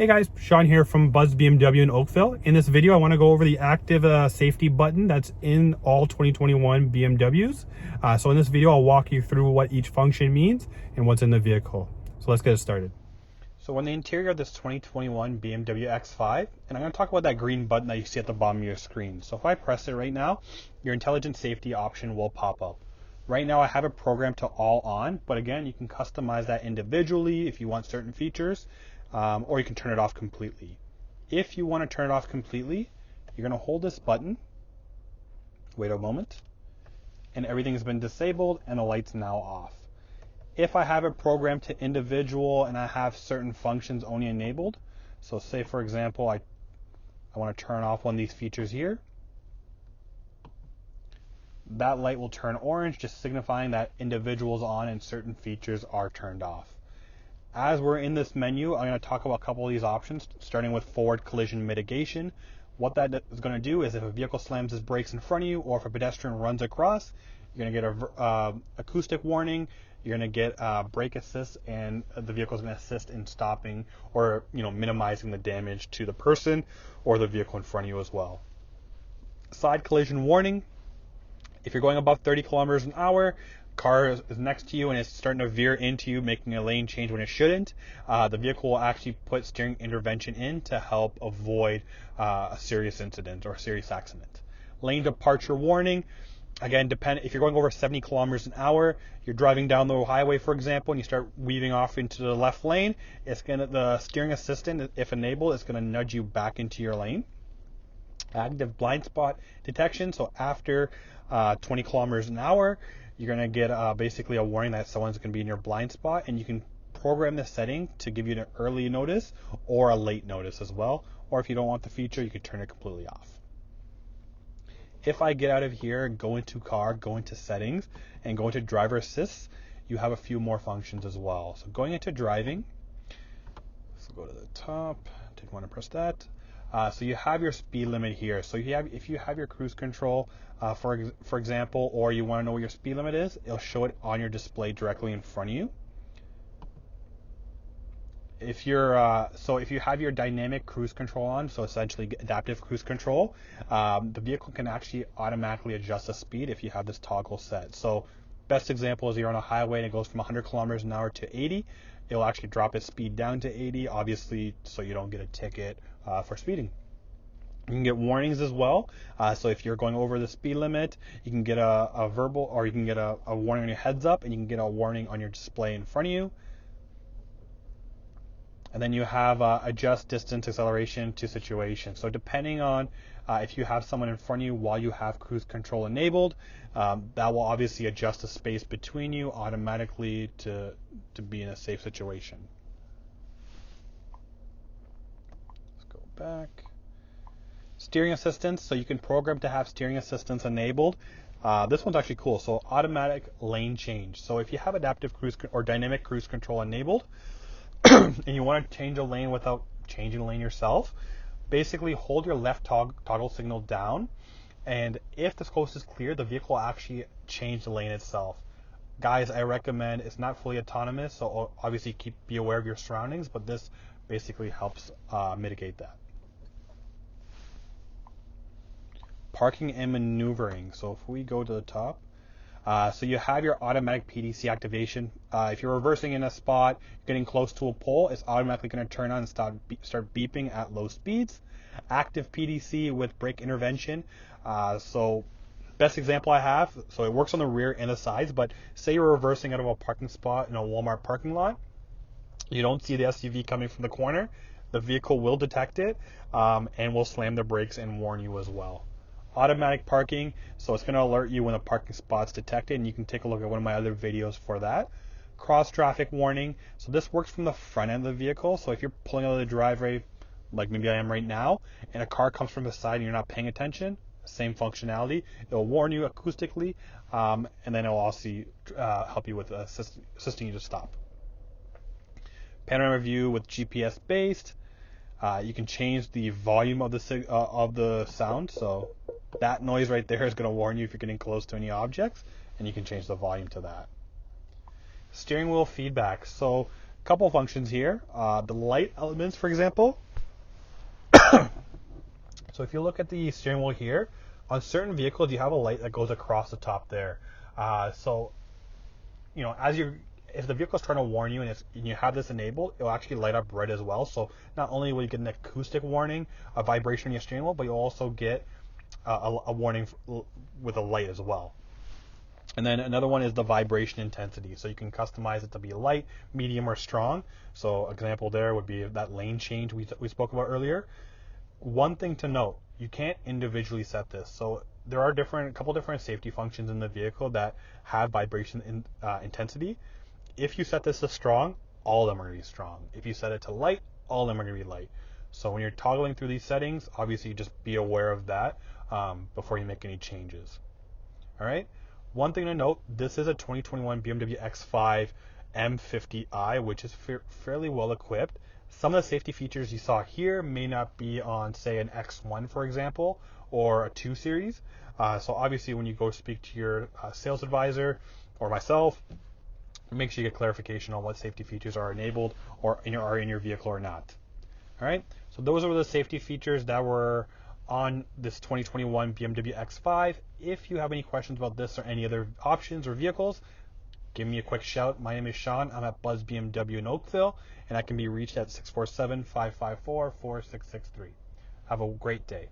Hey guys, Sean here from Buzz BMW in Oakville. In this video, I want to go over the active safety button that's in all 2021 BMWs. So in this video, I'll walk you through what each function means and what's in the vehicle. So let's get started. So on the interior of this 2021 BMW X5, and I'm going to talk about that green button that you see at the bottom of your screen. So if I press it right now, your intelligent safety option will pop up. Right now I have it programmed to all on, but again, you can customize that individually if you want certain features. Or you can turn it off completely. If you want to turn it off completely, you're going to hold this button, wait a moment, and everything has been disabled and the light's now off. If I have it programmed to individual and I have certain functions only enabled, so say for example I want to turn off one of these features here, that light will turn orange, just signifying that individual is on and certain features are turned off. As we're in this menu, I'm going to talk about a couple of these options, starting with forward collision mitigation. What that is going to do is if a vehicle slams its brakes in front of you or if a pedestrian runs across, you're going to get a acoustic warning, you're going to get brake assist, and the vehicle is going to assist in stopping or minimizing the damage to the person or the vehicle in front of you as well. Side collision warning. If you're going above 30 kilometers an hour, car is next to you and it's starting to veer into you, making a lane change when it shouldn't, the vehicle will actually put steering intervention in to help avoid a serious incident or serious accident. Lane departure warning. Again, if you're going over 70 kilometers an hour, you're driving down the highway, for example, and you start weaving off into the left lane, the steering assistant, if enabled, is going to nudge you back into your lane. Active blind spot detection. So after 20 kilometers an hour, you're going to get basically a warning that someone's going to be in your blind spot, and you can program this setting to give you an early notice or a late notice as well. Or if you don't want the feature, you could turn it completely off. If I get out of here, go into car, go into settings, and go into driver assist, you have a few more functions as well. So going into driving, let's go to the top, didn't want to press that. So you have your speed limit here. So if you have your cruise control, for example, or you want to know what your speed limit is, it'll show it on your display directly in front of you. If you have your dynamic cruise control on, so essentially adaptive cruise control, the vehicle can actually automatically adjust the speed if you have this toggle set. So best example is you're on a highway and it goes from 100 kilometers an hour to 80. It'll actually drop its speed down to 80, obviously, so you don't get a ticket for speeding. You can get warnings as well. So if you're going over the speed limit, you can get a verbal, or you can get a warning on your heads up, and you can get a warning on your display in front of you. And then you have adjust distance acceleration to situation. So depending on if you have someone in front of you while you have cruise control enabled, that will obviously adjust the space between you automatically to be in a safe situation. Let's go back. Steering assistance. So you can program to have steering assistance enabled. This one's actually cool. So automatic lane change. So if you have adaptive cruise or dynamic cruise control enabled, and you want to change a lane without changing the lane yourself, basically hold your left toggle signal down, and if the coast is clear, the vehicle will actually change the lane itself. Guys, I recommend, it's not fully autonomous, so obviously be aware of your surroundings, but this basically helps mitigate that. Parking and maneuvering. So if we go to the top, so you have your automatic PDC activation. If you're reversing in a spot, getting close to a pole, it's automatically going to turn on and start beeping at low speeds. Active PDC with brake intervention. So best example I have, so it works on the rear and the sides, but say you're reversing out of a parking spot in a Walmart parking lot, you don't see the SUV coming from the corner, the vehicle will detect it and will slam the brakes and warn you as well. Automatic parking, so it's going to alert you when a parking spot's detected, and you can take a look at one of my other videos for that. Cross traffic warning, so this works from the front end of the vehicle. So if you're pulling out of the driveway, like maybe I am right now, and a car comes from the side and you're not paying attention, same functionality. It'll warn you acoustically, and then it'll also help you with assisting you to stop. Panorama view with GPS based. You can change the volume of the sound, so that noise right there is going to warn you if you're getting close to any objects, and you can change the volume to that. Steering wheel feedback. So couple functions here. The light elements, for example. So if you look at the steering wheel here, on certain vehicles you have a light that goes across the top there. So you know, if the vehicle's trying to warn you and you have this enabled, it'll actually light up red as well. So not only will you get an acoustic warning, a vibration in your steering wheel, but you'll also get a warning with a light as well. And then another one is the vibration intensity. So you can customize it to be light, medium, or strong. So example there would be that lane change we spoke about earlier. One thing to note, you can't individually set this. So there are a couple different safety functions in the vehicle that have vibration intensity. If you set this to strong, all of them are going to be strong. If you set it to light, all of them are going to be light. So when you're toggling through these settings, obviously just be aware of that before you make any changes. All right. One thing to note, this is a 2021 BMW X5 M50i, which is fairly well equipped. Some of the safety features you saw here may not be on, say, an X1, for example, or a 2 Series. So obviously when you go speak to your sales advisor or myself, make sure you get clarification on what safety features are enabled or are in your vehicle or not. All right, so those are the safety features that were on this 2021 BMW X5. If you have any questions about this or any other options or vehicles, give me a quick shout. My name is Sean. I'm at Buzz BMW in Oakville, and I can be reached at 647-554-4663. Have a great day.